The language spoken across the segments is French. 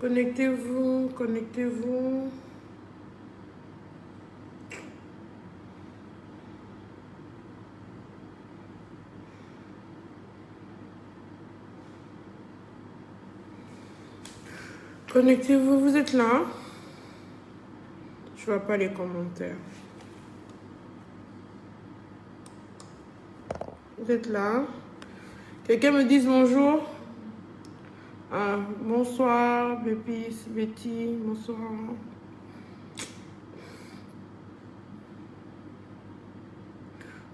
Connectez-vous, connectez-vous. Connectez-vous, vous êtes là? Je vois pas les commentaires. Vous êtes là? Quelqu'un me dise bonjour? Ah, bonsoir, Bépis, Betty, bonsoir.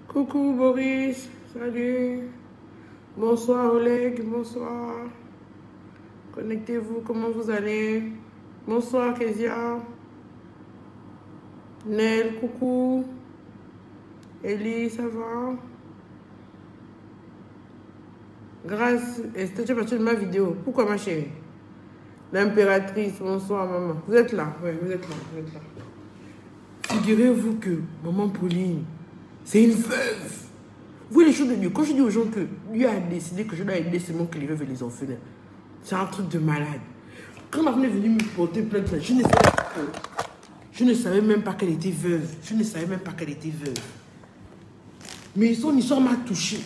Coucou Boris, salut. Bonsoir Oleg, bonsoir. Connectez-vous, comment vous allez? Bonsoir Kezia. Nel, coucou. Ellie, ça va? Grâce, est-ce que tu as parti de ma vidéo? Pourquoi ma chérie? L'impératrice, bonsoir maman. Vous êtes là? Oui, vous êtes là, vous êtes là. Figurez-vous que maman Pauline, c'est une veuve. Vous voyez les choses de Dieu. Quand je dis aux gens que Dieu a décidé que je dois aider seulement que les veuves et les orphelins, c'est un truc de malade. Quand ma femme est venue me porter plainte, je ne savais même pas qu'elle était veuve. Je ne savais même pas qu'elle était veuve. Mais son histoire m'a touchée.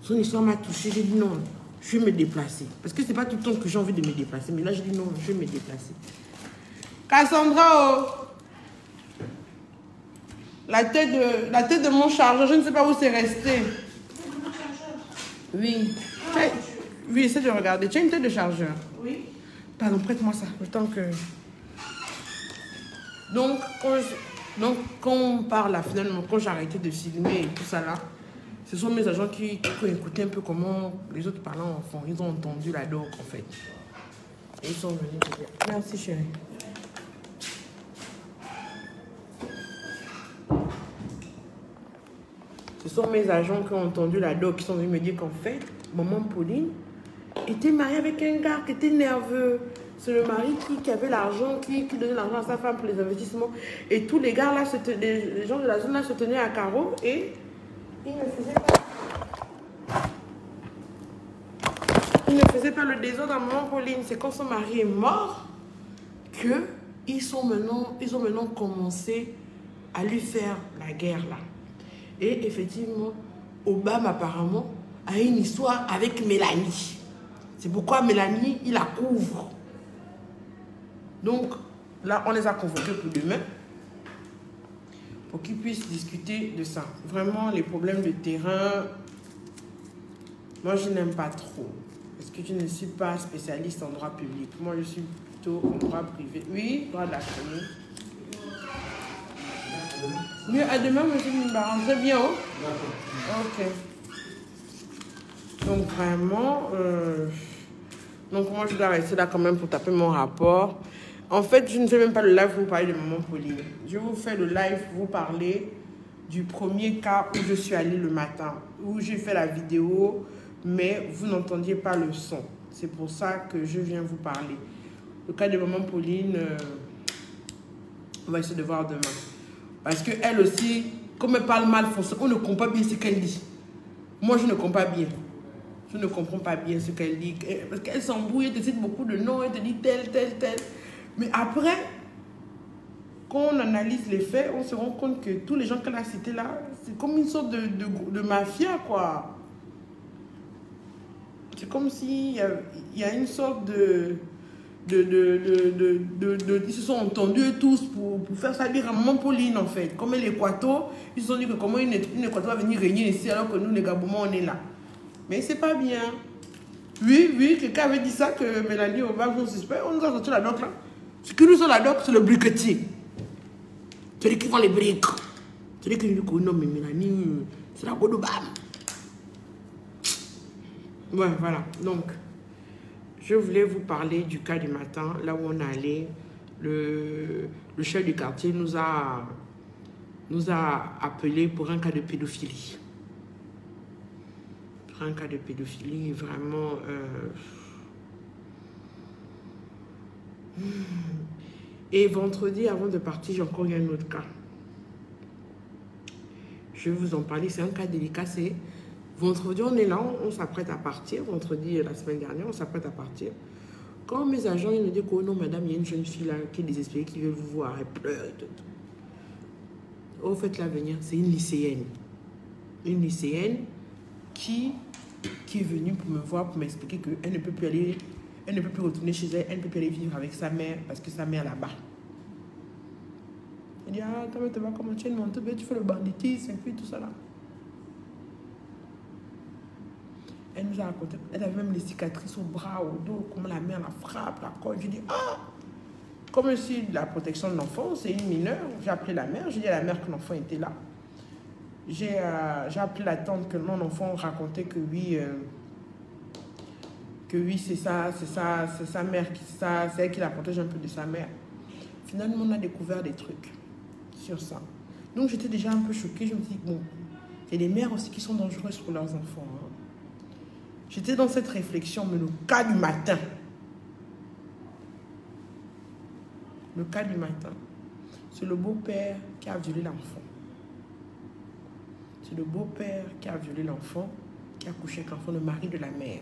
Son histoire m'a touchée. J'ai dit non, je vais me déplacer. Parce que ce n'est pas tout le temps que j'ai envie de me déplacer. Mais là, j'ai dit non, je vais me déplacer. Cassandra, oh. La tête de mon chargeur, je ne sais pas où c'est resté. Oui. Oui, essaie de regarder. Tu as une tête de chargeur? Oui. Pardon, prête-moi ça. Le temps que... Donc, quand on parle là, finalement, quand j'ai arrêté de filmer et tout ça là, ce sont mes agents qui ont écouté un peu comment les autres parlants font. Ils ont entendu la doc en fait. Et ils sont venus me dire merci chérie. Ce sont mes agents qui ont entendu la doc qui sont venus me dire qu'en fait, maman Pauline était mariée avec un gars qui était nerveux. C'est le mari qui avait l'argent, qui donnait l'argent à sa femme pour les investissements. Et tous les gars là, les gens de la zone là se tenaient à carreau et ils ne faisaient pas le désordre à maman Pauline. C'est quand son mari est mort qu'ils ont maintenant commencé à lui faire la guerre là. Et effectivement, Obama apparemment a une histoire avec Mélanie. C'est pourquoi Mélanie, il la couvre. Donc, là, on les a convoqués pour demain pour qu'ils puissent discuter de ça. Vraiment, les problèmes de terrain, moi, je n'aime pas trop. Parce que je ne suis pas spécialiste en droit public. Moi, je suis plutôt en droit privé. Oui, droit de la famille. Oui, à demain, monsieur Mimbaran. Très bien, oh? Ok. Donc, vraiment... Donc, moi, je dois rester là quand même pour taper mon rapport. En fait, je ne fais même pas le live pour vous parler de maman Pauline. Je vous fais le live pour vous parler du premier cas où je suis allée le matin, où j'ai fait la vidéo, mais vous n'entendiez pas le son. C'est pour ça que je viens vous parler. Le cas de maman Pauline, on va essayer de voir demain. Parce qu'elle aussi, comme elle parle mal français, on ne comprend pas bien ce qu'elle dit. Moi, je ne comprends pas bien. Je ne comprends pas bien ce qu'elle dit. Parce qu'elle s'embrouille, elle te cite beaucoup de noms, elle te dit tel, tel, tel. Mais après, quand on analyse les faits, on se rend compte que tous les gens qu'elle a cités là, c'est comme une sorte de mafia, quoi. C'est comme s'il y a une sorte ils se sont entendus tous pour faire ça dire à maman Pauline, en fait. Comme l'Équateur, ils se sont dit que comment une Équateur va venir régner ici alors que nous, les Gabouman, on est là. Mais c'est pas bien. Oui, quelqu'un avait dit ça, que Mélanie Obama sont suspects. On nous a sorti la doc là. Ce qui nous sort la doc, c'est le briquetier. Celui qui vend les briques. Celui qui nous dit que non, mais Mélanie, c'est la go d'Obama. Ouais, voilà. Donc, je voulais vous parler du cas du matin, là où on allait. Le chef du quartier nous a appelés pour un cas de pédophilie. Un cas de pédophilie, vraiment... Et vendredi, avant de partir, j'ai encore eu un autre cas. Je vais vous en parler, c'est un cas délicat. C'est vendredi, on est là, on s'apprête à partir. Vendredi, la semaine dernière, on s'apprête à partir. Quand mes agents ils me disent que oh non, madame, il y a une jeune fille là qui est désespérée, qui veut vous voir, elle pleure et tout. Au fait, là, venir, c'est une lycéenne. Une lycéenne qui est venue pour me voir, pour m'expliquer qu'elle ne peut plus aller, elle ne peut plus retourner chez elle, elle ne peut plus aller vivre avec sa mère parce que sa mère là-bas. Elle dit, ah, toi, tu vas comment tu es monté, tu fais le banditisme et puis tout ça là. Elle nous a raconté, elle avait même les cicatrices au bras, au dos, comment la mère la frappe, la colle. Je dis, ah, comme si la protection de l'enfant, c'est une mineure, j'ai appelé la mère, j'ai dit à la mère que l'enfant était là. J'ai appelé la tante que mon enfant racontait que oui, c'est sa mère, c'est elle qui la protège un peu de sa mère. Finalement, on a découvert des trucs sur ça. Donc, j'étais déjà un peu choquée. Je me dis, bon, il y a des mères aussi qui sont dangereuses pour leurs enfants. Hein. J'étais dans cette réflexion, mais le cas du matin. Le cas du matin, c'est le beau-père qui a violé l'enfant. C'est le beau-père qui a violé l'enfant, qui a couché avec l'enfant, le mari de la mère.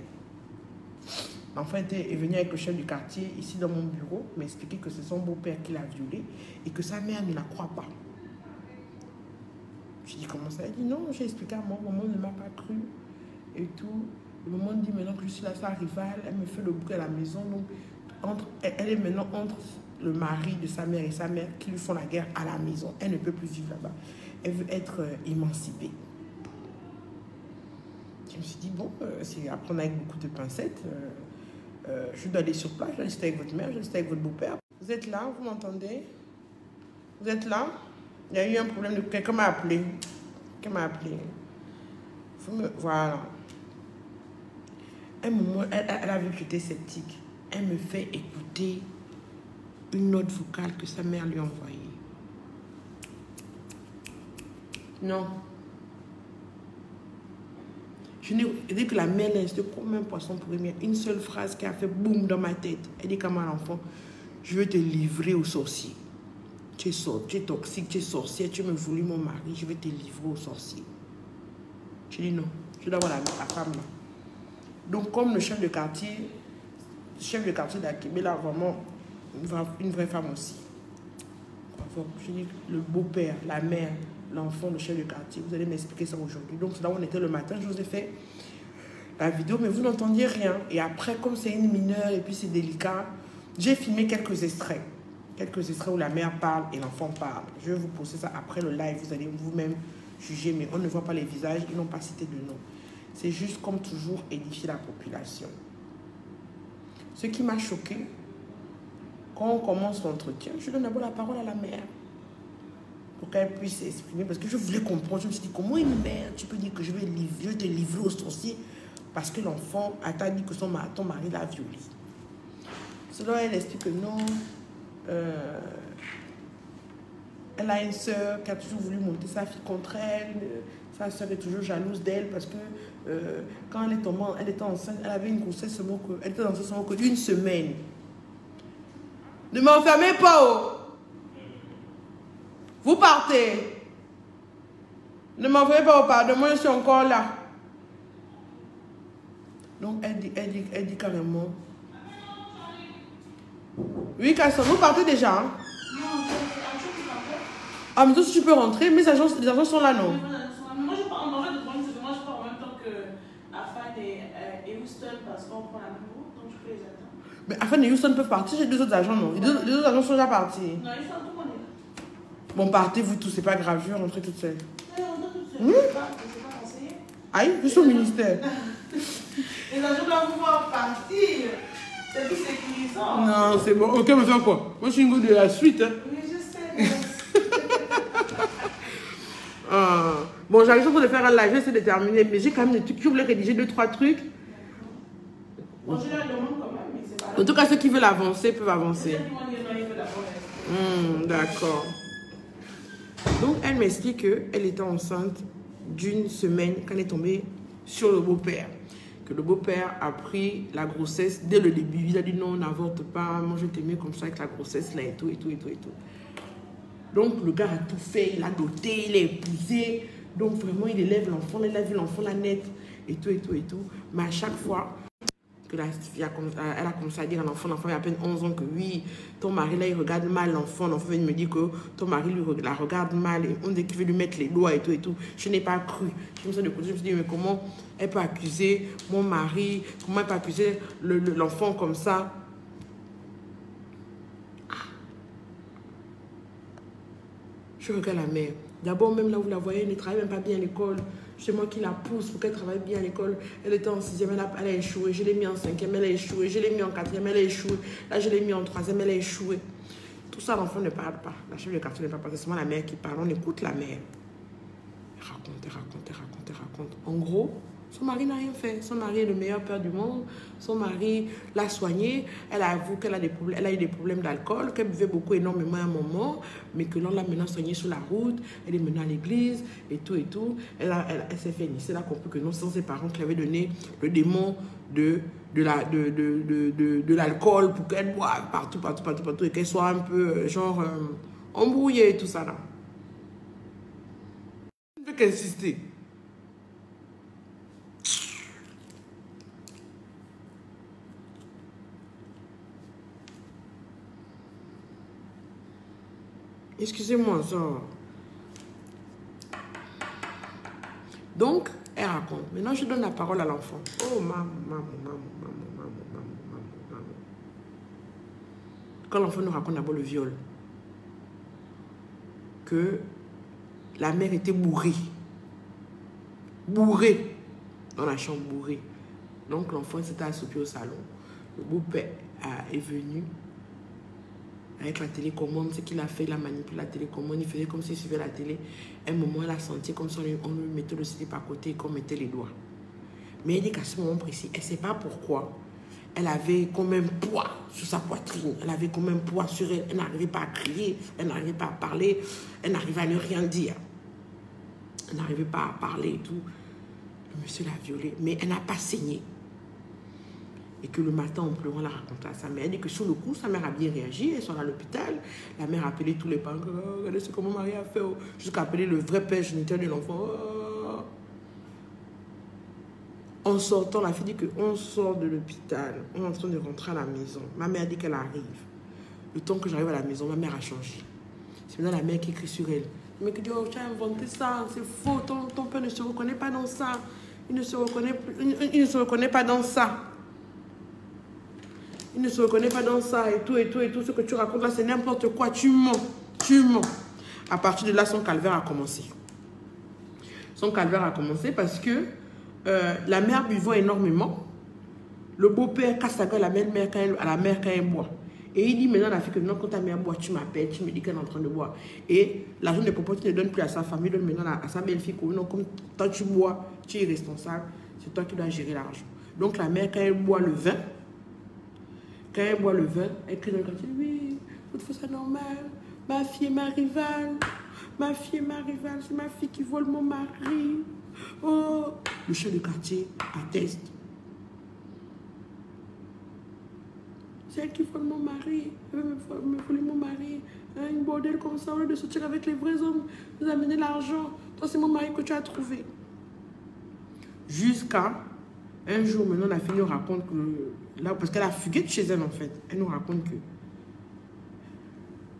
L'enfant est venu avec le chef du quartier, ici dans mon bureau, m'expliquer que c'est son beau-père qui l'a violé et que sa mère ne la croit pas. Je dis, comment ça? Elle dit, non, j'ai expliqué à moi, maman ne m'a pas cru et tout. Le maman dit maintenant que je suis là, sa rivale, elle me fait le bruit à la maison. Donc, elle est maintenant entre le mari de sa mère et sa mère qui lui font la guerre à la maison. Elle ne peut plus vivre là-bas. Elle veut être émancipée. Je me suis dit, bon, c'est à prendre avec beaucoup de pincettes. Je dois aller sur place, je dois rester avec votre mère, je dois rester avec votre beau-père. Vous êtes là, vous m'entendez? Vous êtes là? Il y a eu un problème de... Quelqu'un m'a appelé. Quelqu'un m'a appelé. Voilà. Elle a vu que j'étais sceptique. Elle me fait écouter une note vocale que sa mère lui a envoyée. Non. Elle dit que la mère l'a insisté comme un poisson pour émir. Une seule phrase qui a fait boum dans ma tête. Elle dit comme un enfant, je vais te livrer aux sorciers. Tu es toxique, tu es sorcière, tu me voulu mon mari, je vais te livrer aux sorciers. Je dis non, je dois voir la femme là. Donc comme le chef de quartier d'Akébé là, vraiment une vraie femme aussi. Je dis le beau-père, la mère, l'enfant, le chef de quartier, vous allez m'expliquer ça aujourd'hui. Donc c'est là où on était le matin, je vous ai fait la vidéo, mais vous n'entendiez rien. Et après, comme c'est une mineure et puis c'est délicat, j'ai filmé quelques extraits. Quelques extraits où la mère parle et l'enfant parle. Je vais vous poster ça après le live, vous allez vous-même juger, mais on ne voit pas les visages, ils n'ont pas cité de nom. C'est juste, comme toujours, édifier la population. Ce qui m'a choqué, quand on commence l'entretien, je donne d'abord la parole à la mère pour qu'elle puisse s'exprimer, parce que je voulais comprendre. Je me suis dit, comment une mère, tu peux dire que je vais te livrer aux sorciers parce que l'enfant t'a dit que ton mari l'a violée. Selon elle explique que non, elle a une soeur qui a toujours voulu monter sa fille contre elle. Sa soeur est toujours jalouse d'elle parce que quand elle était enceinte, elle avait une grossesse seulement elle était enceinte seulement que d'une semaine. Ne m'enfermez pas, oh. Vous partez. Ne m'enfermez pas, oh, pardon, moi je suis encore là. Donc elle dit carrément. Oui, Casson, vous partez déjà, hein? Ah, mais toi, si tu peux rentrer, mais les agents sont là, non? Moi, je pars en vrai de moi, je pars en même temps que Afan et Houston parce qu'on prend la même route, donc je peux les attendre. Mais Afan et Houston peuvent partir, j'ai deux autres agents, non? Les autres agents sont déjà partis. Non, ils sont tout connus. Bon, partez, vous tous, c'est pas grave, je vais rentrer toute seule. Je vais rentrer toute seule, je ne sais pas conseiller. Aïe, je suis au ministère. Les agents doivent pouvoir partir. C'est plus sécurisant. Non, c'est bon. Ok, me faire quoi? Moi, je suis une go de la suite. Hein. Oui, je sais. Bon, j'arrive pour de faire un live, j'essaie de terminer, mais j'ai quand même des trucs. Je voulais rédiger 2-3 trucs. Bon, je leur demande quand même, mais c'est pas grave. En tout cas, ceux qui veulent avancer peuvent avancer. D'accord. D'accord. Donc, elle m'explique qu'elle était enceinte d'une semaine quand elle est tombée sur le beau-père. Que le beau-père a pris la grossesse dès le début. Il a dit non, n'avorte pas, moi je t'aimais comme ça avec la grossesse là et tout. Donc le gars a tout fait, il a doté, il a épousé. Donc vraiment il élève l'enfant, il a vu l'enfant la naître et tout. Mais à chaque fois que la fille elle a commencé à dire à l'enfant, l'enfant a à peine 11 ans, que oui, ton mari là, il regarde mal l'enfant. L'enfant vient de me dire que ton mari la regarde mal et on dit qu'il veut lui mettre les doigts et tout et tout. Je n'ai pas cru. Je me suis de côté, je me suis dit, mais comment elle peut accuser mon mari, comment elle peut accuser l'enfant comme ça? Je regarde la mère. D'abord, même là où vous la voyez, elle ne travaille même pas bien à l'école. C'est moi qui la pousse pour qu'elle travaille bien à l'école. Elle était en 6e, elle a échoué. Je l'ai mis en 5e, elle a échoué. Je l'ai mis en 4e, elle a échoué. Là, je l'ai mis en 3e, elle a échoué. Tout ça, l'enfant ne parle pas. La chef de quartier ne parle pas. C'est seulement la mère qui parle. On écoute la mère. Elle raconte, elle raconte, elle raconte, elle raconte. En gros, son mari n'a rien fait. Son mari est le meilleur père du monde. Son mari l'a soigné. Elle a avoué qu'elle a eu des problèmes d'alcool, qu'elle buvait beaucoup, énormément à un moment, mais que l'on l'a maintenant soignée sur la route. Elle est menée à l'église et tout et tout. Elle s'est fait nicer. Elle a compris que non, c'est ses parents qui lui avaient donné le démon de l'alcool pour qu'elle boive partout et qu'elle soit un peu genre embrouillée et tout ça là. Je ne veux qu'insister. Excusez-moi, ça. Donc, elle raconte. Maintenant, je donne la parole à l'enfant. Oh, maman. Quand l'enfant nous raconte d'abord le viol, que la mère était bourrée. Bourrée. Dans la chambre, bourrée. Donc, l'enfant s'était assoupi au salon. Le beau-père est venu. Avec la télécommande, ce qu'il a fait, il a manipulé la télécommande, il faisait comme s'il suivait la télé. À un moment, elle a senti comme si on lui mettait le slip à côté et qu'on mettait les doigts. Mais elle dit qu'à ce moment précis, elle ne sait pas pourquoi. Elle avait comme un poids sur sa poitrine. Elle avait comme un poids sur elle. Elle n'arrivait pas à crier, elle n'arrivait pas à parler, elle n'arrivait à ne rien dire. Elle n'arrivait pas à parler et tout. Le monsieur l'a violée, mais elle n'a pas saigné. Et que le matin, en pleurant, elle a raconté à sa mère. Elle dit que sur le coup, sa mère a bien réagi. Elles sont à l'hôpital. La mère a appelé tous les parents. Oh, regardez ce que mon mari a fait. Oh. Jusqu'à appeler le vrai père géniteur de l'enfant. Oh. En sortant, la fille dit qu'on sort de l'hôpital. On est en train de rentrer à la maison. Ma mère dit qu'elle arrive. Le temps que j'arrive à la maison, ma mère a changé. C'est maintenant la mère qui crie sur elle. Mais qui dit, oh, tu as inventé ça. C'est faux. Ton père ne se reconnaît pas dans ça. Il ne se reconnaît pas dans ça. Il ne se reconnaît pas dans ça et tout. Ce que tu racontes là, c'est n'importe quoi. Tu mens. À partir de là, son calvaire a commencé. Son calvaire a commencé parce que la mère buvant énormément, le beau-père casse la gueule à la mère quand elle boit. Et il dit maintenant à la fille que non, quand ta mère boit, tu m'appelles, tu me dis qu'elle est en train de boire. Et l'argent des propos, tu ne donnes plus à sa famille, donne maintenant à sa belle-fille. Non, comme toi tu bois, tu es irresponsable, c'est toi qui dois gérer l'argent. Donc la mère, quand elle boit le vin, elle crie dans le quartier, oui, vous trouvez ça normal? Ma fille est ma rivale. C'est ma fille qui vole mon mari. Oh, le chef de quartier atteste. C'est elle qui vole mon mari. Elle veut me voler mon mari. Une bordel comme ça, au lieu de sortir avec les vrais hommes, vous amener l'argent. Toi, c'est mon mari que tu as trouvé. Jusqu'à un jour, maintenant, la fille nous raconte que, là, parce qu'elle a fugué de chez elle, en fait. Elle nous raconte que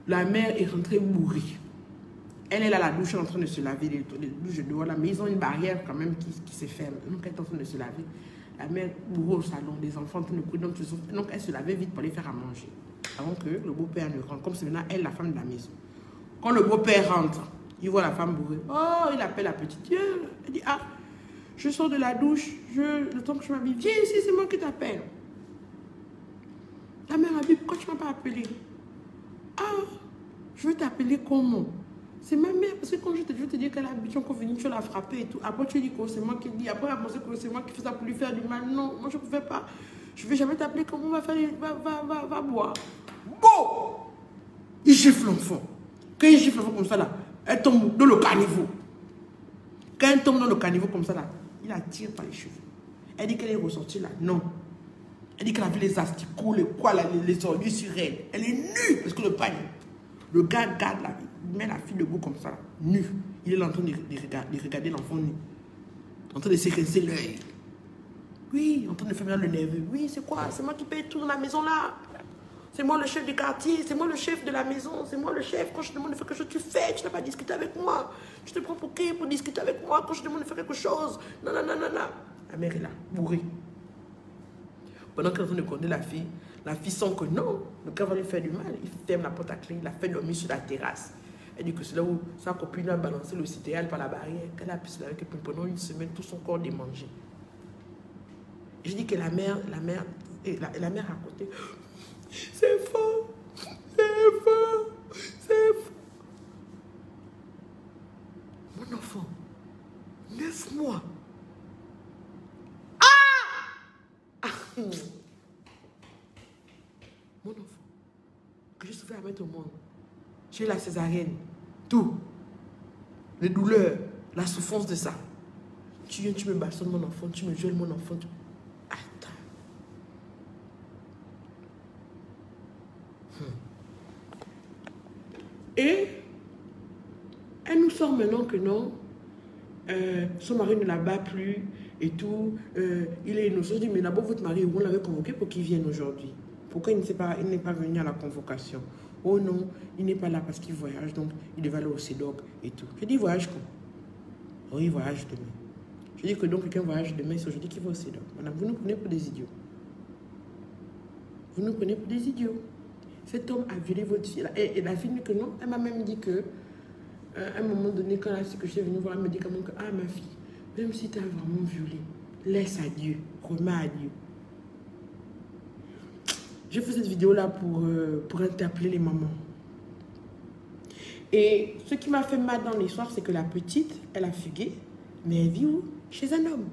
la mère est rentrée bourrée. Elle est là à la douche, elle est en train de se laver les douches de dehors, là, mais ils ont une barrière quand même qui se ferme. Donc, elle est en train de se laver. La mère bourrée au salon, les enfants en train de courir, donc elle se lavait vite pour aller faire à manger. Avant que le beau-père ne rentre, comme c'est maintenant elle, la femme de la maison. Quand le beau-père rentre, il voit la femme bourrée. Oh, il appelle la petite. Elle dit, ah, je sors de la douche, le temps que je m'habille, viens ici, c'est moi qui t'appelle. La mère a dit, pourquoi tu ne m'as pas appelé? Ah, je veux t'appeler comment? C'est ma mère, parce que quand je te dis qu'elle a habitué qu'on venir, tu l'as frappée et tout. Après, tu dis que c'est moi qui dis. Après, elle a pensé que c'est moi qui fais ça pour lui faire du mal. Non, moi, je ne pouvais pas. Je ne vais jamais t'appeler comment on va faire. Va boire. Bon! Il gifle l'enfant. Quand il gifle l'enfant comme ça, là, elle tombe dans le caniveau. Quand elle tombe dans le caniveau comme ça, là, il la tire par les cheveux. Elle dit qu'elle est ressortie là. Non. Elle dit qu'elle a vu les asticots, les orgues sur elle. Elle est nue parce que le panier. Le gars garde la vie. Il met la fille debout comme ça, nue. Il est là en train de regarder l'enfant nu. En train de se rincer l'œil. Oui, en train de faire bien le nerveux. Oui, c'est quoi? C'est moi qui paye tout dans la maison là. C'est moi le chef du quartier, c'est moi le chef de la maison, c'est moi le chef. Quand je te demande de faire quelque chose, tu fais, tu n'as pas discuté avec moi. Tu te prends pour qui pour discuter avec moi quand je te demande de faire quelque chose? Non, non, non, non, non. La mère est là, bourrée. Pendant qu'elle est en train de conduire la fille sent que non, le gars va lui faire du mal. Il ferme la porte à clé, il a fait dormir sur la terrasse. Elle dit que c'est là où sa copine a balancé le céréal par la barrière. Qu'elle a pu se laver avec elle pendant une semaine, tout son corps démangé. Je dis que la mère à côté, c'est faux, c'est faux, c'est faux. Mon enfant, 9 mois. Ah! Mon enfant, que je souffrais à mettre au monde. J'ai la césarienne, tout. Les douleurs, la souffrance de ça. Tu viens, tu me bâtonnes mon enfant, tu me violes mon enfant. Attends. Et elle nous sort maintenant que non, son mari ne la bat plus et tout. Il est innocent. Je dis, mais d'abord, votre mari, on l'avait convoqué pour qu'il vienne aujourd'hui. Pourquoi il n'est pas venu à la convocation? Oh non, il n'est pas là parce qu'il voyage, donc il devait aller au CEDOC et tout. Je dis, voyage quand? Oui, il voyage demain. Je dis que donc quelqu'un voyage demain, c'est aujourd'hui qu'il va au CEDOC. Madame, vous nous prenez pour des idiots. Vous nous prenez pour des idiots. Cet homme a violé votre fille. Et la fille dit que non. Elle m'a même dit que, à un moment donné, quand elle a su que je suis venue voir, elle me dit quand même que, ah ma fille, même si tu as vraiment violé, laisse à Dieu, remets à Dieu. Je fais cette vidéo-là pour interpeller les mamans. Et ce qui m'a fait mal dans l'histoire, c'est que la petite, elle a fugué, mais elle vit où? Chez un homme.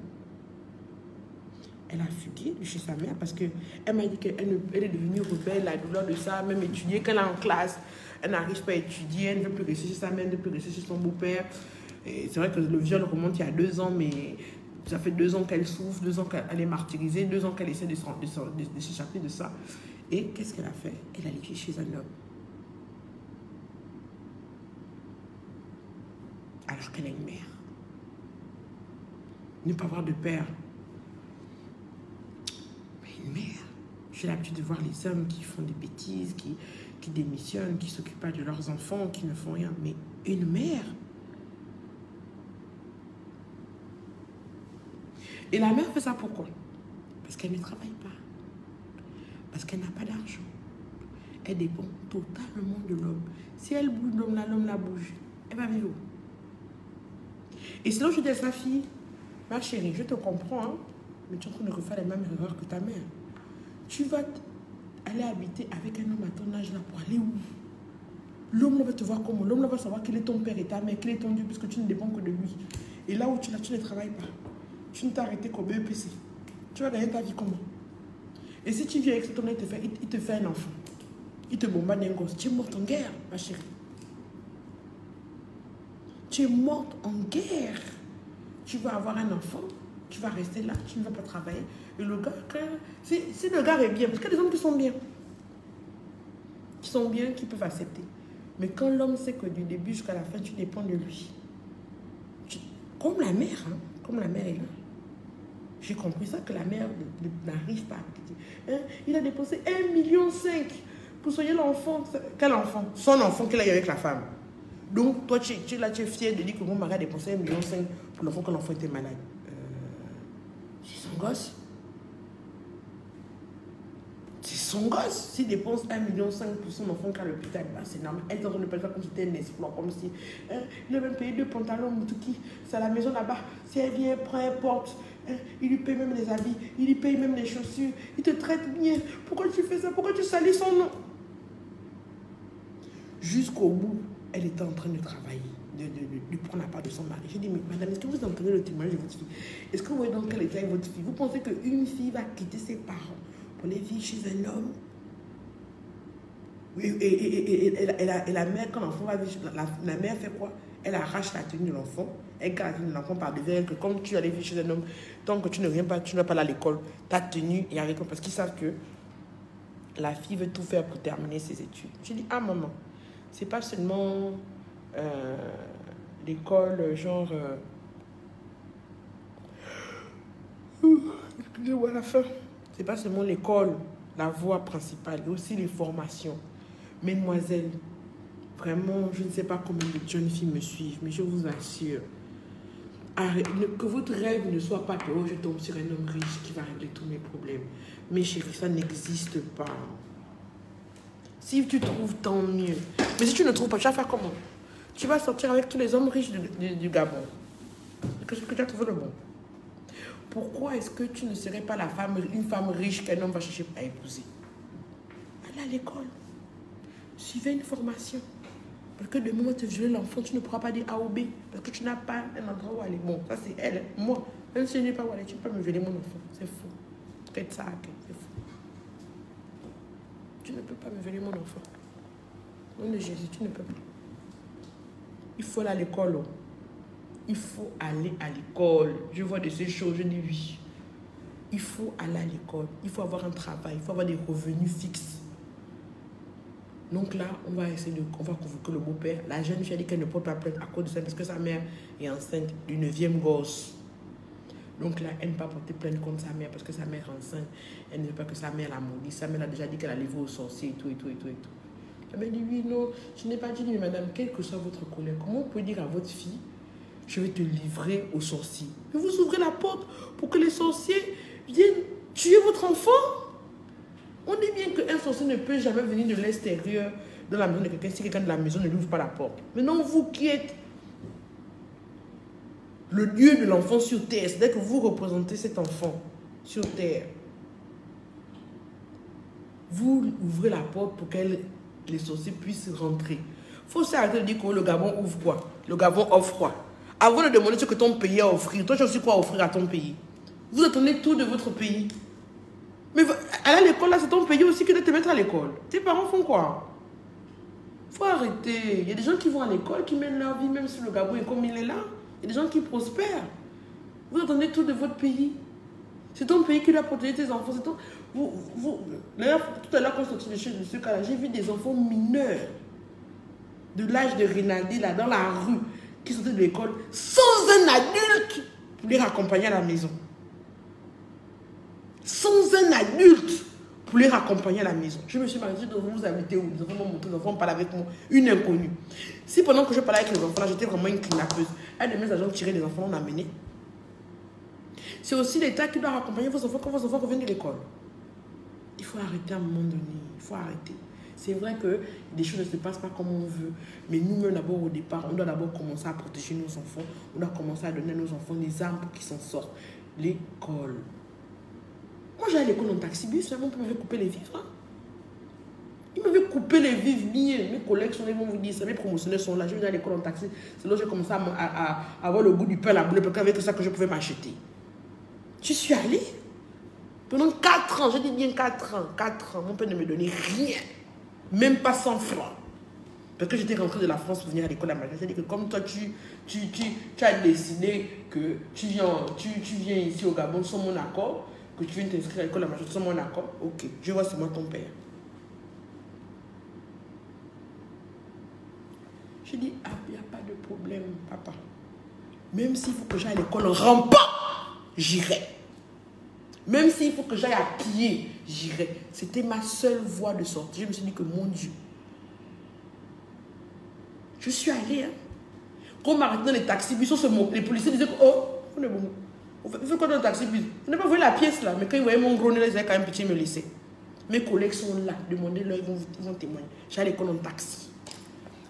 Elle a fugué de chez sa mère parce qu'elle m'a dit qu'elle est devenue rebelle, la douleur de ça, même étudier. Quand elle est en classe, elle n'arrive pas à étudier, elle ne veut plus rester chez sa mère, elle ne veut plus rester chez son beau-père. C'est vrai que le viol remonte il y a 2 ans, mais ça fait 2 ans qu'elle souffre, 2 ans qu'elle est martyrisée, 2 ans qu'elle essaie de s'échapper de ça. Et qu'est-ce qu'elle a fait? Elle a allé chez un homme. Alors qu'elle a une mère. Ne pas avoir de père. Mais une mère. J'ai l'habitude de voir les hommes qui font des bêtises, qui démissionnent, qui ne s'occupent pas de leurs enfants, qui ne font rien. Mais une mère. Et la mère fait ça pourquoi? Parce qu'elle ne travaille pas. Parce qu'elle n'a pas d'argent. Elle dépend totalement de l'homme. Si elle bouge l'homme la bouge. Elle va vivre. Et sinon, je dis à sa fille, ma chérie, je te comprends, hein, mais tu es en train de refaire les mêmes erreurs que ta mère. Tu vas aller habiter avec un homme à ton âge là pour aller où? L'homme va te voir comment? L'homme va savoir qu'il est ton père et ta mère, qu'il est ton Dieu, puisque tu ne dépends que de lui. Et là où tu ne travailles pas, tu ne t'es arrêté qu'au BEPC. Tu vas gagner ta vie comment? Et si tu viens avec cet homme, il te fait un enfant. Il te bombarde un gosse. Tu es morte en guerre, ma chérie. Tu es morte en guerre. Tu vas avoir un enfant, tu vas rester là, tu ne vas pas travailler. Et le gars, si le gars est bien, parce qu'il y a des hommes qui sont bien, qui peuvent accepter. Mais quand l'homme sait que du début jusqu'à la fin, tu dépends de lui. Comme la mère, hein, comme la mère est là. J'ai compris ça, que la mère n'arrive pas à quitter. Hein, il a dépensé 1,5 million pour soigner l'enfant. Quel enfant? Son enfant qu'il a eu avec la femme. Donc, toi, tu es fier de dire que mon mari a dépensé 1,5 million pour l'enfant quand l'enfant était malade. C'est son gosse. C'est son gosse. S'il dépense 1,5 million pour son enfant qui est à l'hôpital, bah, c'est normal. Elle est en train de faire ça comme si c'était un exploit. Comme si il a même payé 2 pantalons Moutouki. C'est à la maison là-bas. Si elle vient, prend, elle porte. Il lui paye même les habits. Il lui paye même les chaussures. Il te traite bien. Pourquoi tu fais ça? Pourquoi tu salis son nom? Jusqu'au bout, elle était en train de travailler, de prendre la part de son mari. J'ai dit, mais madame, est-ce que vous entendez le témoignage de votre fille? Est-ce que vous voyez dans quel état est votre fille? Vous pensez qu'une fille va quitter ses parents pour aller vivre chez un homme? Et la mère, quand l'enfant va vivre, la mère fait quoi? Elle arrache la tenue de l'enfant, elle garde la tenue de l'enfant par devers, que comme tu allais vivre chez un homme, tant que tu ne viens pas, tu ne vas pas aller à l'école, ta tenue est avec toi, parce qu'ils savent que la fille veut tout faire pour terminer ses études. J'ai dit, ah maman, c'est pas seulement l'école, genre... Je vois la fin. C'est pas seulement l'école, la voie principale, mais aussi les formations. Mesdemoiselles, vraiment, je ne sais pas combien de jeunes filles me suivent, mais je vous assure, que votre rêve ne soit pas que oh, je tombe sur un homme riche qui va régler tous mes problèmes. Mes chéris, ça n'existe pas. Si tu trouves, tant mieux. Mais si tu ne trouves pas, tu vas faire comment? Tu vas sortir avec tous les hommes riches du Gabon. Qu'est-ce que tu as trouvé le bon? Pourquoi est-ce que tu ne serais pas une femme riche qu'un homme va chercher à épouser? Allez à l'école. Suivez une formation. Parce que demain, on te violer l'enfant, tu ne pourras pas dire A ou B. Parce que tu n'as pas un endroit où aller. Bon, ça c'est elle. Moi, même si je n'ai pas où aller, tu ne peux pas me violer mon enfant. C'est faux. C'est ça, c'est faux. Tu ne peux pas me violer mon enfant. Au nom de Jésus, tu ne peux pas. Il faut aller à l'école. Il faut aller à l'école. Je vois de ces choses, je dis oui. Il faut aller à l'école. Il faut avoir un travail. Il faut avoir des revenus fixes. Donc là, on va convoquer le beau-père. La jeune fille a dit qu'elle ne porte pas plainte à cause de ça parce que sa mère est enceinte du 9e gosse. Donc là, elle ne peut pas porter plainte contre sa mère parce que sa mère est enceinte. Elle ne veut pas que sa mère la maudisse. Sa mère a déjà dit qu'elle a livré au sorcier et tout, et tout, et tout, et tout. Elle m'a dit, oui, non, je n'ai pas dit, mais madame, quelle que soit votre colère, comment vous pouvez dire à votre fille, je vais te livrer au sorcier? Mais vous ouvrez la porte pour que les sorciers viennent tuer votre enfant? On dit bien qu'un sorcier ne peut jamais venir de l'extérieur dans la maison de quelqu'un si quelqu'un de la maison ne lui ouvre pas la porte. Maintenant, vous qui êtes le Dieu de l'enfant sur terre, c'est-à-dire que vous représentez cet enfant sur terre, vous ouvrez la porte pour que les sorciers puissent rentrer. Il faut aussi arrêter de dire que le Gabon ouvre quoi? Le Gabon offre quoi? Avant de demander ce que ton pays a à offrir, toi tu as aussi quoi offrir à ton pays? Vous attendez tout de votre pays. Mais aller à l'école, là, c'est ton pays aussi qui doit te mettre à l'école. Tes parents font quoi? Il faut arrêter. Il y a des gens qui vont à l'école, qui mènent leur vie, même si le Gabon est comme il est là. Il y a des gens qui prospèrent. Vous attendez tout de votre pays. C'est ton pays qui doit protéger tes enfants. D'ailleurs, tout à l'heure, quand je suis sortie de ce cas-là, j'ai vu des enfants mineurs de l'âge de Rinaldi, là, dans la rue, qui sortaient de l'école sans un adulte pour les raccompagner à la maison. Sans un adulte pour les raccompagner à la maison. Je me suis dit, vous habitez où? Les enfants m'ont montré, les enfants parlent avec moi, une inconnue. Si pendant que je parlais avec les enfants, là, j'étais vraiment une kidnappeuse, un de mes agents tirait les enfants, on a amené. C'est aussi l'État qui doit raccompagner vos enfants quand vos enfants reviennent de l'école. Il faut arrêter à un moment donné, il faut arrêter. C'est vrai que des choses ne se passent pas comme on veut, mais nous-mêmes d'abord au départ, on doit d'abord commencer à protéger nos enfants, on doit commencer à donner à nos enfants les armes pour qu'ils s'en sortent. L'école. Moi, j'allais à l'école en taxi-bus, mon père m'avait coupé les vivres. Hein. Il m'avait coupé les vivres, mes collègues sont là, ils vont vous dire, ça, mes promotionnaires sont là, je vais à l'école en taxi. C'est là que j'ai commencé à avoir le goût du pain à la boule, parce qu'avec ça que je pouvais m'acheter. Je suis allée. Pendant 4 ans, je dis bien 4 ans, mon père ne me donnait rien. Même pas 100 francs. Parce que j'étais rentrée de la France pour venir à l'école à Majesté. C'est-à-dire que comme toi, tu as décidé que tu viens ici au Gabon sans mon accord, que tu viens t'inscrire à l'école à Majesté sans mon accord, ok, je vois seulement ton père. Je dis, ah, il n'y a pas de problème, papa. Même s'il faut que j'aille à l'école en rampant, j'irai. Même s'il faut que j'aille à pied, j'irai. C'était ma seule voie de sortie. Je me suis dit que mon Dieu. Je suis allée. Hein. Quand on m'arrêtait dans les taxis-bus, les policiers disaient que, oh, on est bon. On fait quoi dans le taxi-bus? On n'a pas vu la pièce là. Mais quand ils voyaient mon gros nez, ils avaient quand même pitié de me laisser. Mes collègues sont là. Demandez-leur, ils vont témoigner. J'allais à l'école en taxi.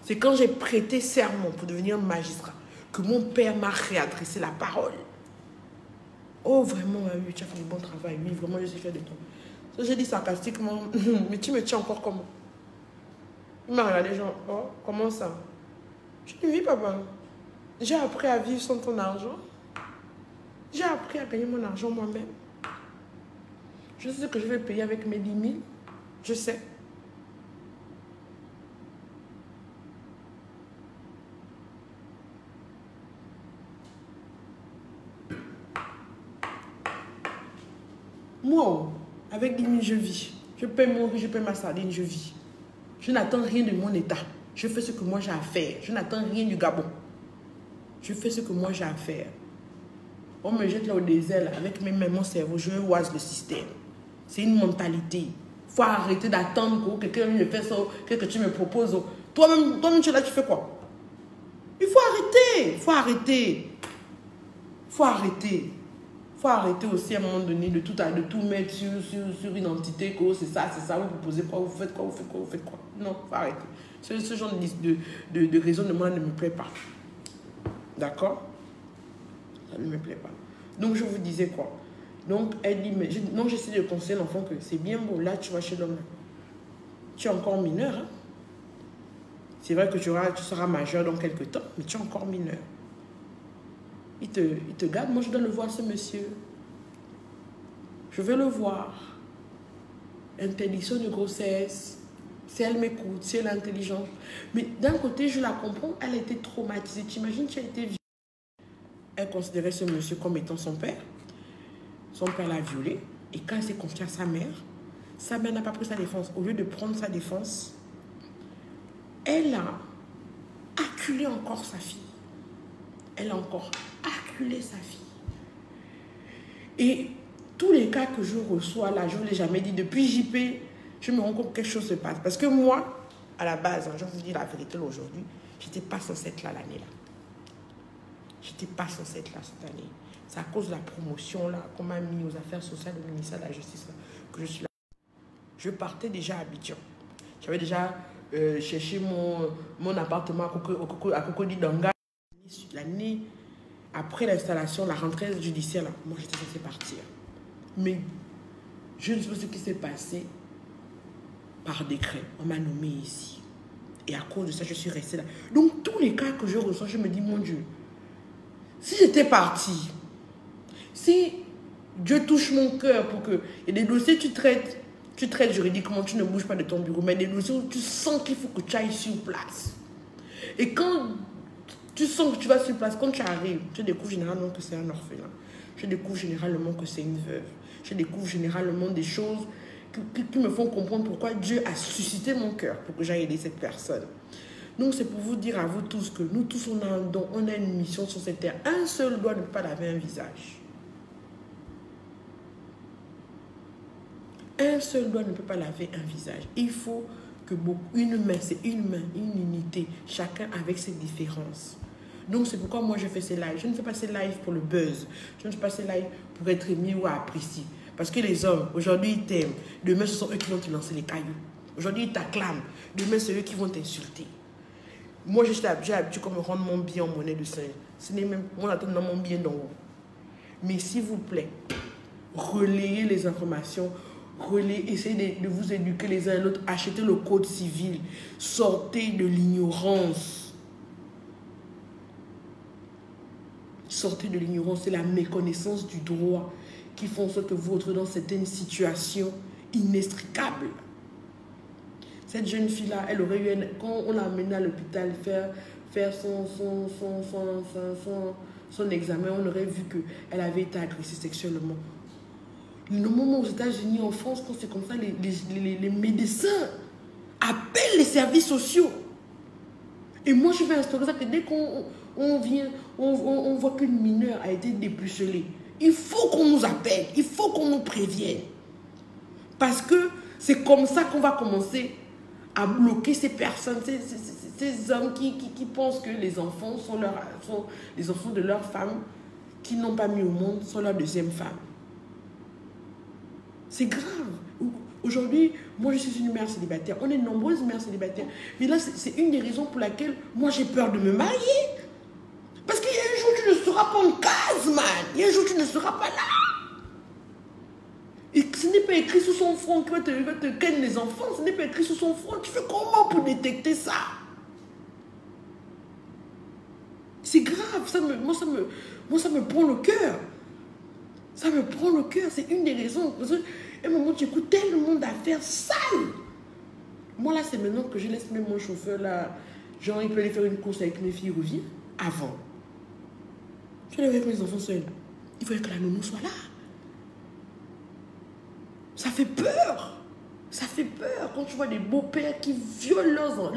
C'est quand j'ai prêté serment pour devenir magistrat que mon père m'a réadressé la parole. Oh, vraiment, oui, tu as fait du bon travail. Oui, vraiment, je suis fière de toi. Ça, j'ai dit sarcastiquement, mais tu me tiens encore comment? Il m'a regardé, genre, oh, comment ça? Je dis, oui, papa. J'ai appris à vivre sans ton argent. J'ai appris à gagner mon argent moi-même. Je sais ce que je vais payer avec mes 10 000. Je sais. Moi, avec 10 000, je vis. Je paie mon riz, je paie ma sardine, je vis. Je n'attends rien de mon état. Je fais ce que moi j'ai à faire. Je n'attends rien du Gabon. Je fais ce que moi j'ai à faire. On me jette là au désert, là, avec mes mains, mon cerveau, je oise le système. C'est une mentalité. Il faut arrêter d'attendre que quelqu'un me fasse ça, que tu me proposes. Toi-même, tu es là, tu fais quoi? Il faut arrêter. Il faut arrêter. Il faut arrêter. Il faut arrêter aussi à un moment donné de tout mettre sur une entité, que c'est ça, vous proposez quoi, vous faites quoi, vous faites quoi, vous faites quoi. Non, il faut arrêter. Ce genre de raisonnement ne me plaît pas. D'accord? Ça ne me plaît pas. Donc, je vous disais quoi? Donc, elle dit, mais non, j'essaie de conseiller l'enfant que c'est bien beau. Là, tu vas chez l'homme. Tu es encore mineur. Hein? C'est vrai que tu seras majeur dans quelques temps, mais tu es encore mineur. Il te garde. Moi, je dois le voir, ce monsieur. Je veux le voir. Interdiction de grossesse. Si elle m'écoute, si elle est intelligente. Mais d'un côté, je la comprends, elle a été traumatisée. Tu imagines, tu as été violée. Elle considérait ce monsieur comme étant son père. Son père l'a violée. Et quand elle s'est confiée à sa mère n'a pas pris sa défense. Au lieu de prendre sa défense, elle a acculé encore sa fille. Elle a encore acculé sa fille. Et tous les cas que je reçois là, je ne vous l'ai jamais dit, depuis JP, je me rends compte que quelque chose se passe. Parce que moi, à la base, je vous dis la vérité aujourd'hui, je n'étais pas censée être là l'année là. Je n'étais pas censée être là cette année. C'est à cause de la promotion là qu'on m'a mis aux affaires sociales du ministère de la Justice là, que je suis là. Je partais déjà à Abidjan. J'avais déjà cherché mon appartement à Cocody-Danga. L'année après l'installation, la rentrée judiciaire, là, moi j'étais censée partir. Mais je ne sais pas ce qui s'est passé par décret. On m'a nommé ici. Et à cause de ça, je suis restée là. Donc tous les cas que je reçois, je me dis, mon Dieu, si j'étais partie, si Dieu touche mon cœur pour que... Il y a des dossiers que tu traites juridiquement, tu ne bouges pas de ton bureau, mais des dossiers où tu sens qu'il faut que tu ailles sur place. Et quand tu sens que tu vas sur place, quand tu arrives, tu découvres généralement que c'est un orphelin. Je découvre généralement que c'est une veuve. Je découvre généralement des choses qui me font comprendre pourquoi Dieu a suscité mon cœur pour que j'aille aider cette personne. Donc c'est pour vous dire à vous tous que nous tous on a un don, on a une mission sur cette terre. Un seul doigt ne peut pas laver un visage. Un seul doigt ne peut pas laver un visage. Il faut que une main, c'est une main, une unité, chacun avec ses différences. Donc c'est pourquoi moi je fais ces lives. Je ne fais pas ces lives pour le buzz. Je ne fais pas ces lives pour être aimé ou apprécié. Parce que les hommes, aujourd'hui ils t'aiment. Demain ce sont eux qui vont te lancer les cailloux. Aujourd'hui ils t'acclament. Demain c'est eux qui vont t'insulter. Moi j'ai habitué qu'on me rende mon bien en monnaie de singe. Ce n'est même moi j'attends mon bien d'en haut. Mais s'il vous plaît, relayez les informations. Essayez de vous éduquer les uns et l'autre. Achetez le code civil. Sortez de l'ignorance. Sortez de l'ignorance. C'est la méconnaissance du droit qui font en sorte que vous retrouvez dans certaines situations inextricables. Cette jeune fille-là, elle aurait eu, quand on l'a amenée à l'hôpital faire son examen, on aurait vu qu'elle avait été agressée sexuellement. Normalement, aux États-Unis, en France, quand c'est comme ça, les médecins appellent les services sociaux. Et moi, je vais instaurer ça que dès qu'on voit qu'une mineure a été dépucelée, il faut qu'on nous appelle, il faut qu'on nous prévienne. Parce que c'est comme ça qu'on va commencer à bloquer ces personnes, ces hommes qui pensent que les enfants sont les enfants de leur femme, qui n'ont pas mis au monde, sont leur deuxième femme. C'est grave. Aujourd'hui, moi je suis une mère célibataire. On est nombreuses mères célibataires. Mais là, c'est une des raisons pour laquelle moi j'ai peur de me marier. Parce qu'il y a un jour, tu ne seras pas en case, man. Il y a un jour, tu ne seras pas là. Et ce n'est pas écrit sous son front qu'il va te ken les enfants. Ce n'est pas écrit sous son front. Tu fais comment pour détecter ça? C'est grave. Moi, ça me prend le cœur. Ça me prend le cœur. C'est une des raisons. Parce qu'à un moment, tu écoutes tellement d'affaires sales. Moi, là, c'est maintenant que je laisse même mon chauffeur, là. Genre, il peut aller faire une course avec mes filles, il revient. Avant. Je vais aller avec mes enfants seuls. Il faut que la nounou soit là. Ça fait peur. Ça fait peur quand tu vois des beaux-pères qui violent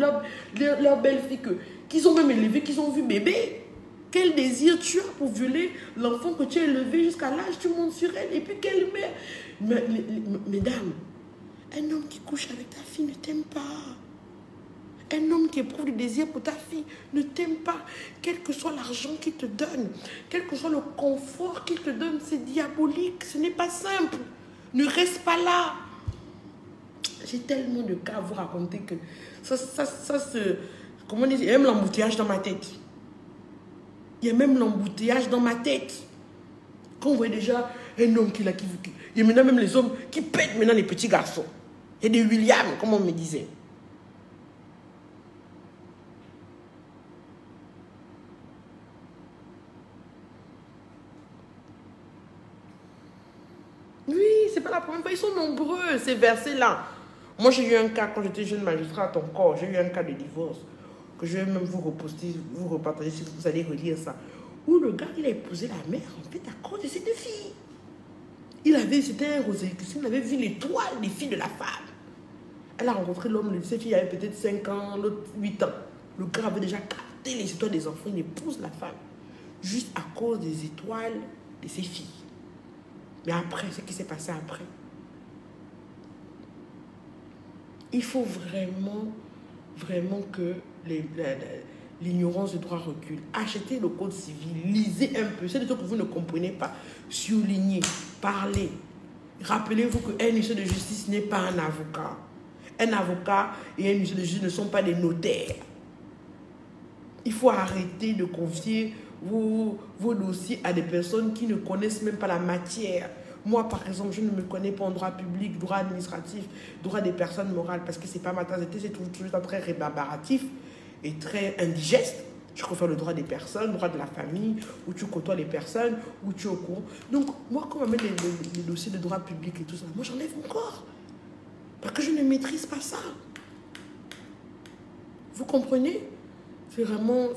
leur belle-fille, qu'ils ont même élevé, qu'ils ont vu bébé. Quel désir tu as pour violer l'enfant que tu as élevé jusqu'à l'âge, tu montes sur elle. Et puis quelle mère. Mesdames, un homme qui couche avec ta fille ne t'aime pas. Un homme qui éprouve du désir pour ta fille ne t'aime pas. Quel que soit l'argent qu'il te donne, quel que soit le confort qu'il te donne, c'est diabolique. Ce n'est pas simple. Ne reste pas là. J'ai tellement de cas à vous raconter que comment dire, il y a même l'embouteillage dans ma tête. Il y a même l'embouteillage dans ma tête. Quand on voit déjà un homme qui il y a maintenant même les hommes qui pètent maintenant les petits garçons. Il y a des William, comme on me disait. Oui, c'est pas la première fois. Ils sont nombreux, ces versets-là. Moi, j'ai eu un cas, quand j'étais jeune magistrat à ton corps, j'ai eu un cas de divorce, que je vais même vous reposter, vous repartager si vous allez relire ça. Où le gars, il a épousé la mère, en fait, à cause de ses deux filles. C'était un Rosicrucian, il avait vu l'étoile des filles de la femme. Elle a rencontré l'homme, ses filles avaient peut-être 5 ans, l'autre 8 ans. Le gars avait déjà capté les étoiles des enfants, il épouse la femme. Juste à cause des étoiles de ses filles. Mais après, ce qui s'est passé après, il faut vraiment que l'ignorance du droit recule. Achetez le code civil, lisez un peu. C'est des trucs que vous ne comprenez pas. Surlignez, parlez. Rappelez-vous qu'un huissier de justice n'est pas un avocat. Un avocat et un huissier de justice ne sont pas des notaires. Il faut arrêter de confier vos dossiers à des personnes qui ne connaissent même pas la matière. Moi, par exemple, je ne me connais pas en droit public, droit administratif, droit des personnes morales, parce que ce n'est pas ma tasse de thé, c'est toujours très rébarbaratif et très indigeste. Je préfère le droit des personnes, le droit de la famille, où tu côtoies les personnes, où tu es au courant. Donc, moi, quand on met les dossiers de droit public et tout ça, moi, j'enlève encore. Parce que je ne maîtrise pas ça. Vous comprenez? C'est vraiment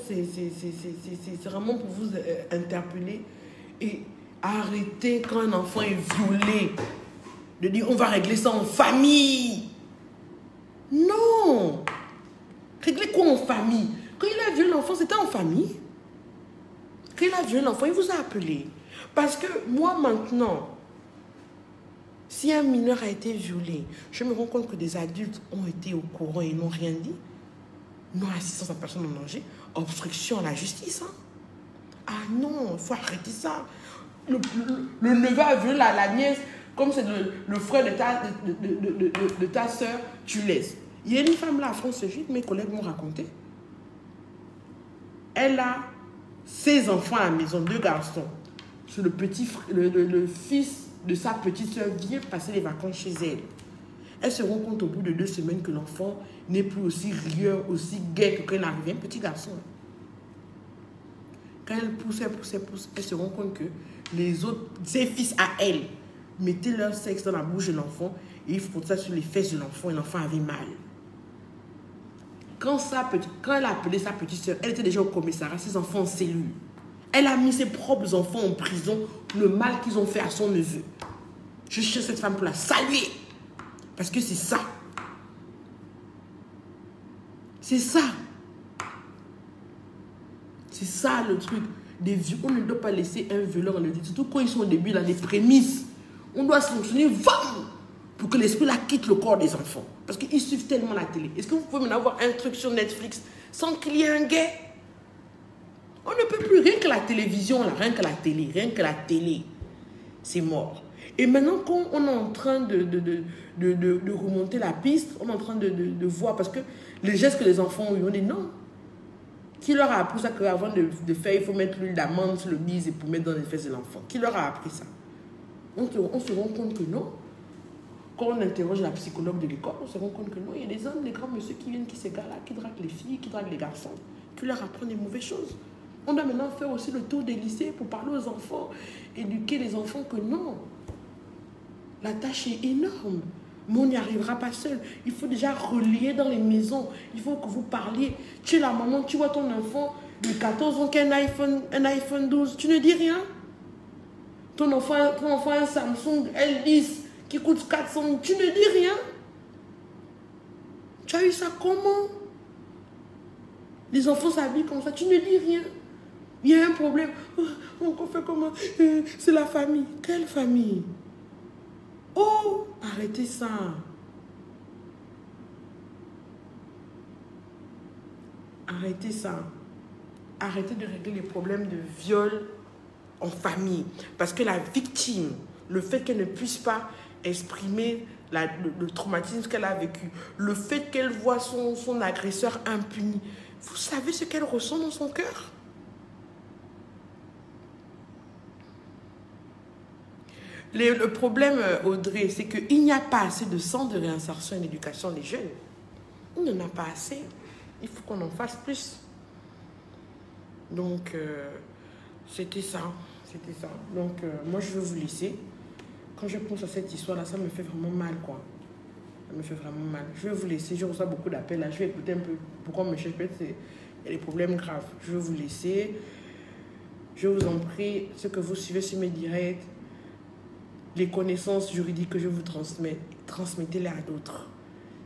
pour vous interpeller et arrêter quand un enfant est violé de dire on va régler ça en famille. Non. Régler quoi en famille? Quand il a violé l'enfant, c'était en famille. Quand il a violé l'enfant, il vous a appelé. Parce que moi maintenant, si un mineur a été violé, je me rends compte que des adultes ont été au courant et n'ont rien dit. Non-assistance à personne en danger, obstruction à la justice. Hein? Ah non, il faut arrêter ça. Le neveu a vu la nièce, comme c'est le frère de ta soeur, tu laisses. Il y a une femme là à France, mes collègues m'ont raconté. Elle a 16 enfants à la maison, 2 garçons. C'est le fils de sa petite soeur vient passer les vacances chez elle. Elle se rend compte au bout de 2 semaines que l'enfant n'est plus aussi rieur, aussi gai que quand il arrivait, un petit garçon. Quand elle pousse, elle se rend compte que les autres, ses fils à elle, mettaient leur sexe dans la bouche de l'enfant et ils frottaient ça sur les fesses de l'enfant et l'enfant avait mal. Quand elle a appelé sa petite soeur, elle était déjà au commissariat, ses enfants en cellule. Elle a mis ses propres enfants en prison pour le mal qu'ils ont fait à son neveu. Je cherche cette femme pour la saluer. Parce que c'est ça. C'est ça. C'est ça le truc. On ne doit pas laisser un violeur en le dire. Surtout quand ils sont au début, dans les prémices. On doit sanctionner pour que l'esprit là quitte le corps des enfants. Parce qu'ils suivent tellement la télé. Est-ce que vous pouvez maintenant avoir un truc sur Netflix sans qu'il y ait un gay? On ne peut plus, rien que la télévision, là, rien que la télé, c'est mort. Et maintenant, quand on est en train de remonter la piste, on est en train de voir, parce que les gestes que les enfants ont eu, on dit non. Qui leur a appris ça qu'avant de faire, il faut mettre l'huile d'amande sur le bise et pour mettre dans les fesses de l'enfant? Qui leur a appris ça? On se rend compte que non. Quand on interroge la psychologue de l'école, on se rend compte que non. Il y a des hommes, des grands messieurs qui viennent, qui s'égarent là, qui draguent les filles, qui draguent les garçons, qui leur apprennent des mauvaises choses. On doit maintenant faire aussi le tour des lycées pour parler aux enfants, éduquer les enfants que non. La tâche est énorme. Mais on n'y arrivera pas seul. Il faut déjà relier dans les maisons. Il faut que vous parliez. Tu es la maman, tu vois ton enfant de 14 ans qui a un iPhone 12. Tu ne dis rien. Ton enfant a un Samsung L10 qui coûte 400. Tu ne dis rien. Tu as eu ça comment? Les enfants s'habillent comme ça. Tu ne dis rien. Il y a un problème. On fait comment? C'est la famille. Quelle famille? Oh, arrêtez ça. Arrêtez ça. Arrêtez de régler les problèmes de viol en famille. Parce que la victime, le fait qu'elle ne puisse pas exprimer le traumatisme qu'elle a vécu, le fait qu'elle voit son agresseur impuni, vous savez ce qu'elle ressent dans son cœur? Le problème, Audrey, c'est qu'il n'y a pas assez de centres de réinsertion et d'éducation des jeunes. Il n'y en a pas assez. Il faut qu'on en fasse plus. Donc, c'était ça. C'était ça. Donc, moi, je veux vous laisser. Quand je pense à cette histoire-là, ça me fait vraiment mal, quoi. Ça me fait vraiment mal. Je vais vous laisser. Je reçois beaucoup d'appels, là. Je vais écouter un peu pourquoi on me cherche. Il y a des problèmes graves. Je vais vous laisser. Je vous en prie, ce que vous suivez sur mes directs, les connaissances juridiques que je vous transmets, transmettez-les à d'autres.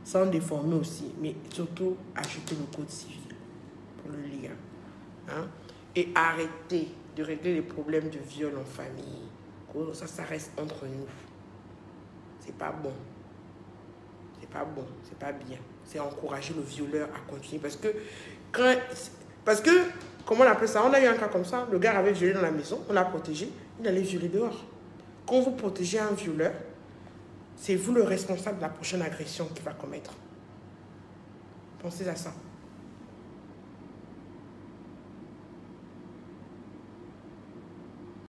Sans déformer aussi, mais surtout acheter le code civil pour le lien. Hein? Et arrêtez de régler les problèmes de viol en famille. Ça reste entre nous. C'est pas bon. C'est pas bon, c'est pas bien. C'est encourager le violeur à continuer. Parce que, comment on appelle ça? On a eu un cas comme ça. Le gars avait violé dans la maison, on l'a protégé, il allait violer dehors. Quand vous protégez un violeur, c'est vous le responsable de la prochaine agression qu'il va commettre. Pensez à ça.